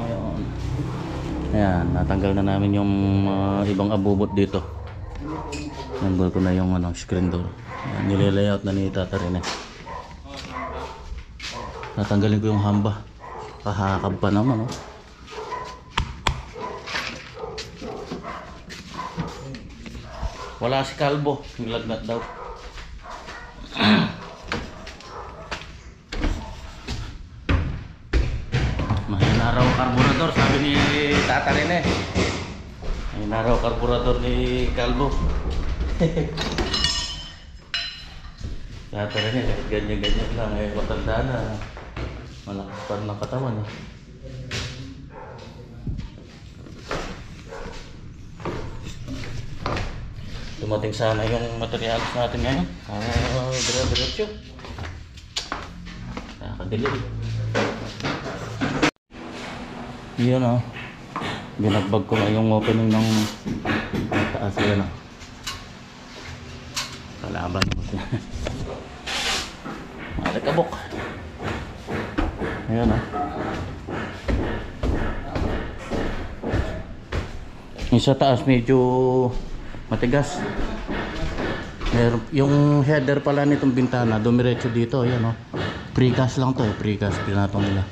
Ayun. Ayan, natanggal na namin yung ibang abubot dito. Nanggol ko na yung screen door. Ayan, nilalayout na ni Tata rin eh. Natanggalin ko yung hamba. Kahakab pa naman, oh. Wala si Kalbo, nilagnat daw. Mahina raw karburador, sabi ni Tata rin eh. Mahina raw karburador ni Kalbo. Tata rin eh, ganyan-ganyan lang eh, matanda na. Malakas pa ng katawan eh. Dumating sana yung materials natin ngayon. Dire-diretso. Nakakadilim. Yun o. Binagbag ko na yung opening ng taas yan o. Kalaban mo siya. Malikabok. Ayan o. Yung sa taas medyo matigas. Yung header pala nitong bintana dumiretso dito, ayan oh. Precast lang to, precast pinatong nila.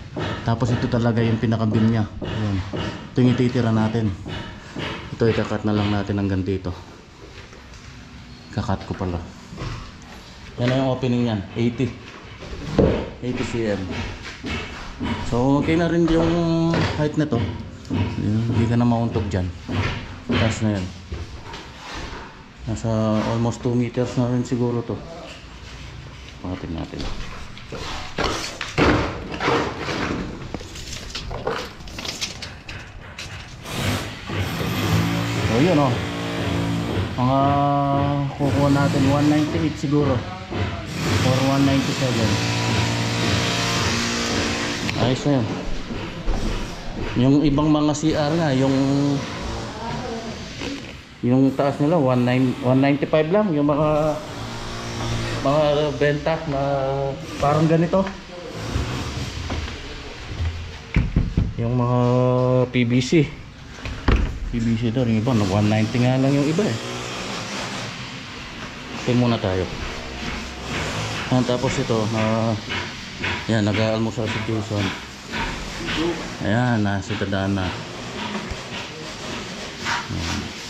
Tapos ito talaga yung pinaka-beam niya. Ayan. Ito yung ititira natin. Ito ikakat na lang natin hanggang dito. Kakat ko pala. Yan na yung opening niyan, 80 cm. So okay na rin yung height na to. Hindi ka na mauntog dyan. Taas na yan. Nasa almost 2 meters na rin siguro to. Pakatin natin. So yun o. Mga kukuha natin 198 siguro or 197. Ayos na yun. Yung ibang mga CR nga, yung taas nila 195 lang, yung mga benta na parang ganito, yung mga PVC daw, yung iba 190 nga lang yung iba eh. Okay muna tayo. Tapos ito yan, nag-aalmusal si Jason. Ayan, nasa tadaan na.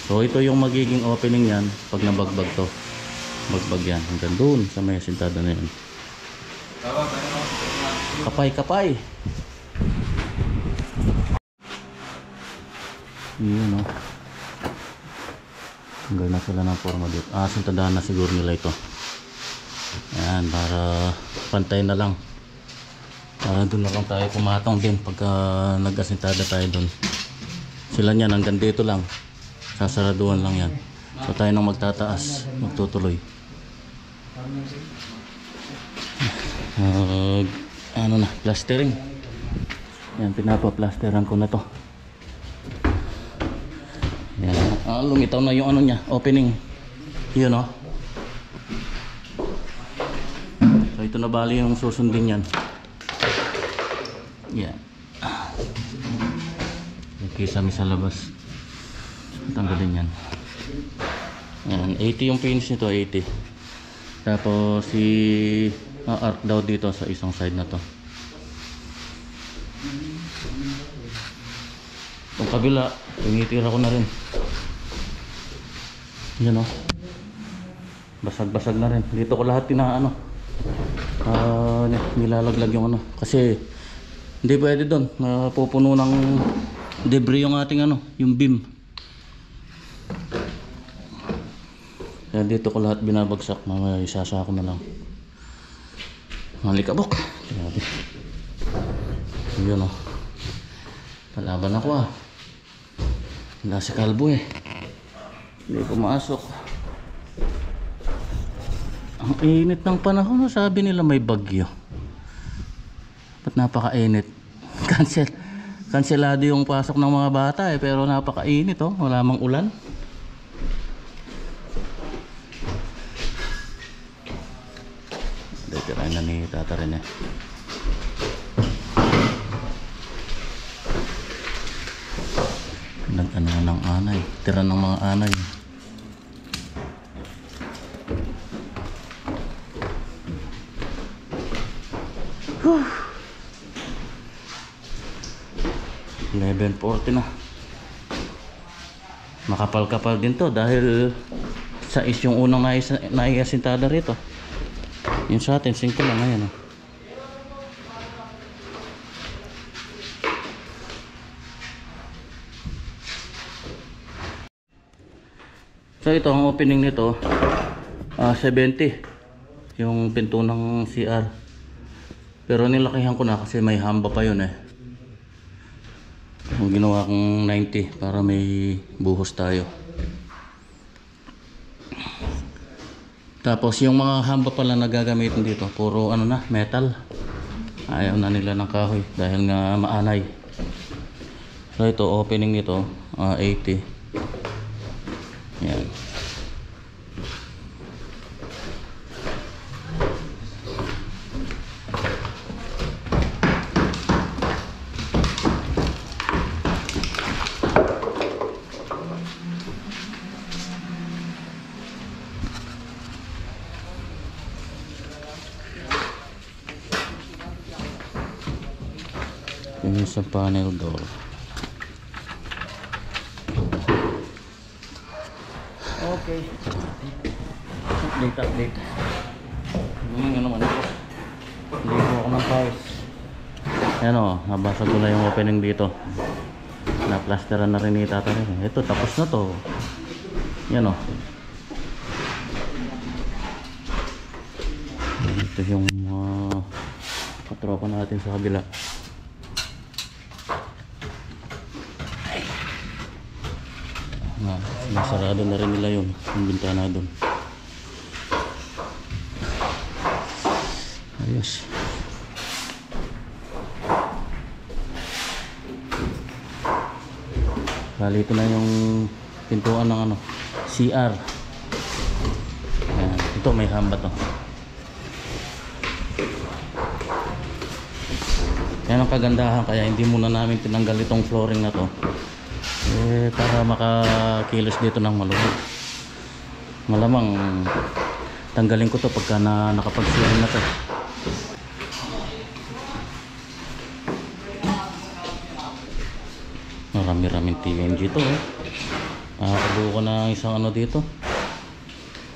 So ito yung magiging opening yan pag nabagbag to. Bagbag yan hanggang doon sa may sintada na yan. Kapay. Yun o. Hanggang na sila ng forma dito. Sintadahan na siguro nila ito. Ayan, para pantay na lang. Para doon na lang tayo pumatong din pagka nag-asintada tayo doon. Sila niyan hanggang dito lang. Sasaraduan lang yan. So tayo nang magtataas, magtutuloy. Ano na, plastering. Yan, pinapa-plasteran ko na to. Yan, lumitaw na yung ano niya, opening. Yun o. So ito na bali yung susundin yan. Yan. Nagkisami sa labas. Tanggalin yan. Yan, 80 yung finish nito, 80. Tapos arc daw dito sa isang side na to. Itong kabila, tinitira ko na rin. Yan o. Basag-basag na rin. Dito ko lahat nilalaglag yung kasi hindi pwede doon. Pupuno ng debris yung ating yung beam. Kaya dito ko lahat binabagsak, mga isasako na lang. Malikabok. Yun o. Palaban ako Wala si Kalbo eh. Hindi pumasok. Ang init ng panahon, sabi nila may bagyo. Ba't napakainit? Kanselado yung pasok ng mga bata pero napakainit wala mang ulan. Tirahin na ni Tata rin Nag-ano ng anay. Tira ng mga anay. Whew. 11:40 na. Makapal-kapal din to dahil sa yung unang naiasintada rito. Yung sa atin 5 lang ngayon. So ito ang opening nito, 70 yung pinto ng CR. Pero nilakihan ko na kasi may hamba pa yun eh. Yung ginawa kong 90 para may buhos tayo. Tapos yung mga hamba pala na gagamitin dito, puro ano na, metal. Ayaw na nila ng kahoy dahil nga maanay. So ito, opening nito, 80. Yan. Yung sa panel door. Okay. Update. Ano naman ito? Ligo ako ng pawis. Ayan o, nabasag ko na yung opening dito. Na-plasteran na rin ni Tata rin. Ito, tapos na to. Yan o. Ito yung katropa natin sa kabila. Nasarado na rin nila yun, yung bintana doon. Ayos. Bali ito na yung pintuan ng ano, CR. Ayan. Ito may hamba to. Yan ang kagandahan, kaya hindi muna namin tinanggal itong flooring na to. Para makakilos dito ng maluwag. Malamang tanggalin ko to pagka nakapag-sealing na to. Marami-raming TNG to eh. Nakakabuo ko na isang ano dito,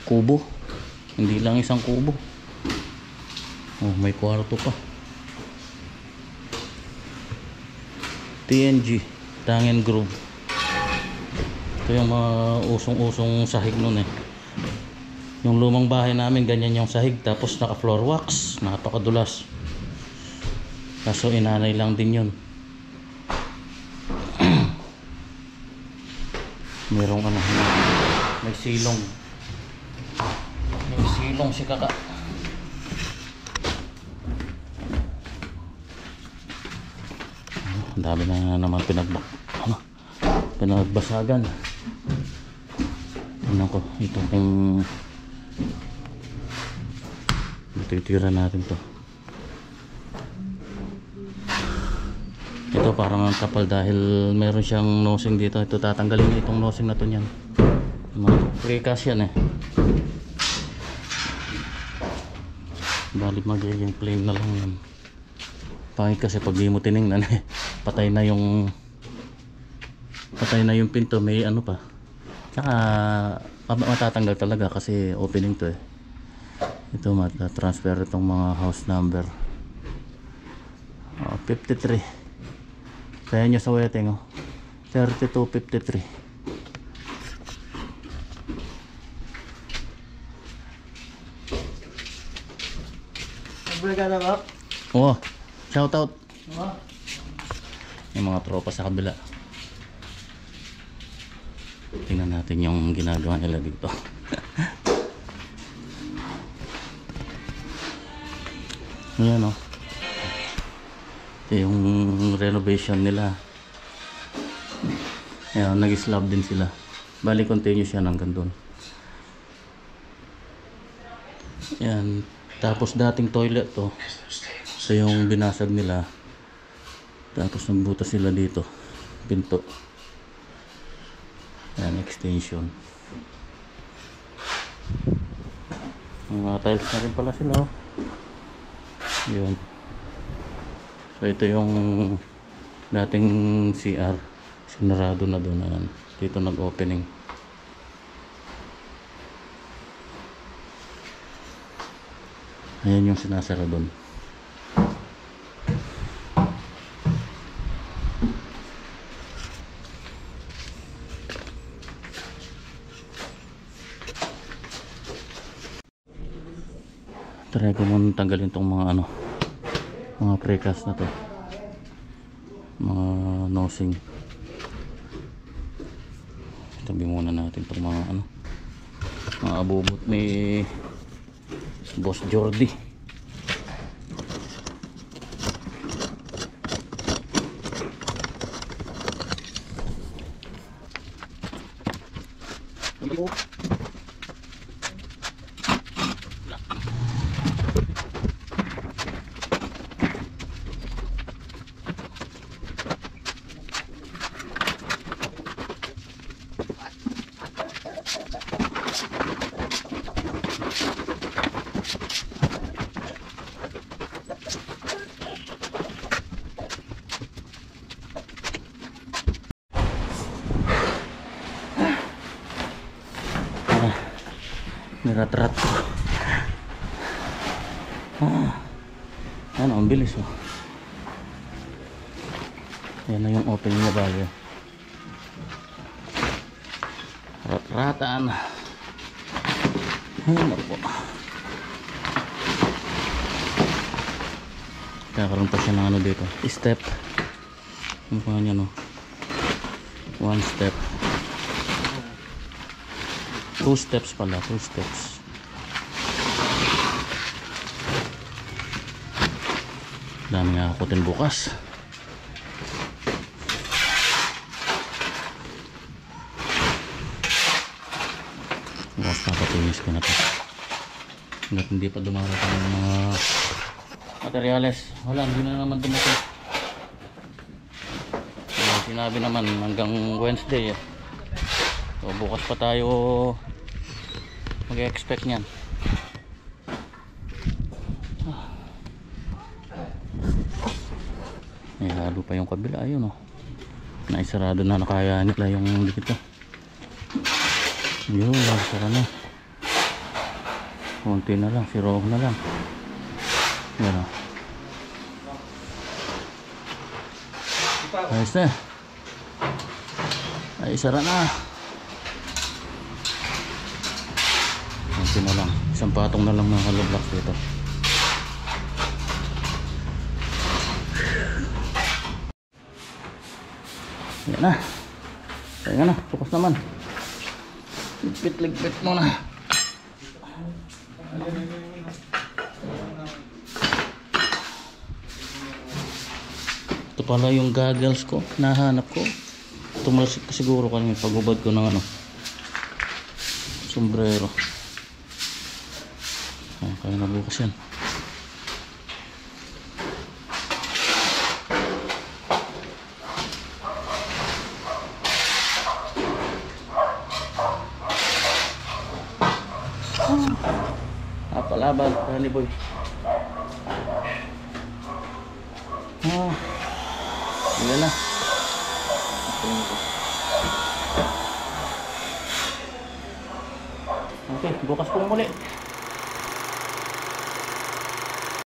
kubo. Hindi lang isang kubo. Oh, may kwarto pa. TNG Tangent Groove. Ito yung mga usong-usong sahig nun eh. Yung lumang bahay namin ganyan yung sahig, tapos naka floor wax, napakadulas. Kaso inanay lang din yun. Merong ano, may silong si kaka. Ang dami na naman pinagbasagan. Tingnan ko ito kung titira natin to. Ito parang ang kapal dahil meron siyang nosing dito. Ito tatanggalin niya itong nosing na to niyan. Precast yan eh. Bali magiging plain na lang yan. Pangit kasi pag di mo tinignan eh, patay na yung pinto, may ano pa. Tsaka matatanggal talaga kasi opening to eh. Ito matatransfer itong mga house number. 53. Kaya nyo sa wetting 3253. Brigada ba? Oh, shout out. Yung mga tropa sa kabila. Tingnan natin yung ginagawa nila dito. Ayan o. Ito yung renovation nila. Ayan, nag-slab din sila. Bali continuous yan hanggang doon. Ayan. Tapos dating toilet to. So yung binasag nila. Tapos nagbutas sila dito. Pinto. Yan, extension. Mga tiles na rin pala sila, oh. Yun. So ito yung dating CR, sinarado na doon. Ayan. Dito nag-opening. Ayan yung sinasara doon. Try ko muna tanggalin tong mga ano, mga precast na to, mga nosing. Tabi muna natin itong mga ano, mga abubot ni Boss Jordy. Niratrat ko. Ano, ang bilis, oh. Yan na yung opening na bagay. Rat-ratan. Ay, naku. Kakaroon pa siya ng ano dito, step. Mukha niya, no. 1 step. 2 steps pala, 2 steps. Dami nga akutin bukas. Bukas papatinis ko na to. Hanggat hindi pa dumarating ng mga materyales. Wala, hindi na naman dumating. Sinabi naman hanggang Wednesday, eh. So bukas pa tayo mag-expect niyan. May halo pa yung kabila, ayun, oh. Naisarado na, nakaya nila yung dikit, oh. Yun, sara na. Konti na lang, sirog na lang. Yan, oh. Ayos na. Ay, sara na. Konti na lang, isang patong na lang ng hollow blocks dito. Yan na. Kaya na, bukas naman. Ligpit mo na. Ito pala yung goggles ko, nahanap ko. Tumalsik ko siguro kanina pagubad ko ng ano, sombrero. Kaya na bukas yan. Palaban, Rani Boy. Yan na. Okay, bukas po muli.